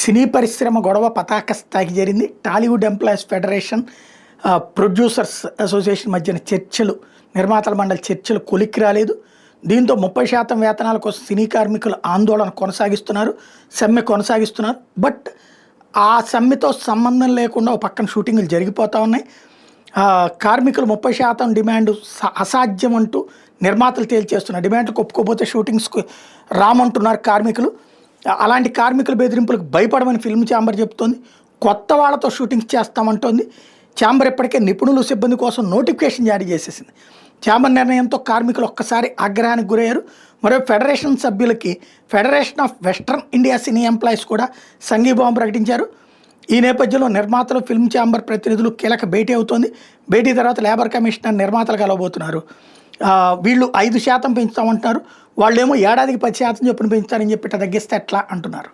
సినీ పరిశ్రమ గొడవ పతాక స్థాయికి జరిగింది. Tollywood employees federation, producers association మధ్యన చర్చలు, నిర్మాతల మండలి చర్చలు కొలిక్కి రాలేదు. దీంతో 30% వేతనాల కోసం సినీ కార్మికులు ఆందోళన కొనసాగిస్తున్నారు, సమ్మె కొనసాగిస్తున్నారు. బట్ ఆ సమ్మెతో సంబంధం లేకుండా ఒక పక్కన షూటింగ్లు జరిగిపోతూ ఉన్నాయి. కార్మికులు 30% డిమాండ్ అసాధ్యం అంటూ నిర్మాతలు తేల్చేస్తున్నారు. డిమాండ్లు ఒప్పుకోకపోతే షూటింగ్స్కు రామంటున్నారు కార్మికులు. అలాంటి కార్మికుల బెదిరింపులకు భయపడమని ఫిల్మ్ ఛాంబర్ చెబుతోంది. కొత్త వాళ్ళతో షూటింగ్స్ చేస్తామంటోంది. ఛాంబర్ ఇప్పటికే నిపుణులు సిబ్బంది కోసం నోటిఫికేషన్ జారీ చేసేసింది. ఛాంబర్ నిర్ణయంతో కార్మికులు ఒక్కసారి ఆగ్రహానికి గురయ్యారు. మరో ఫెడరేషన్ సభ్యులకి federation of western India cine employees కూడా సంఘీభావం ప్రకటించారు. ఈ నేపథ్యంలో నిర్మాతలు, ఫిల్మ్ ఛాంబర్ ప్రతినిధులు కీలక భేటీ అవుతోంది. భేటీ తర్వాత లేబర్ కమిషనర్ నిర్మాతలు కలవబోతున్నారు. వీళ్ళు 5% పెంచుతామంటున్నారు, వాళ్ళేమో ఏడాదికి 10% చొప్పున పెంచుతారని చెప్పి తగ్గిస్తే ఎట్లా అంటున్నారు.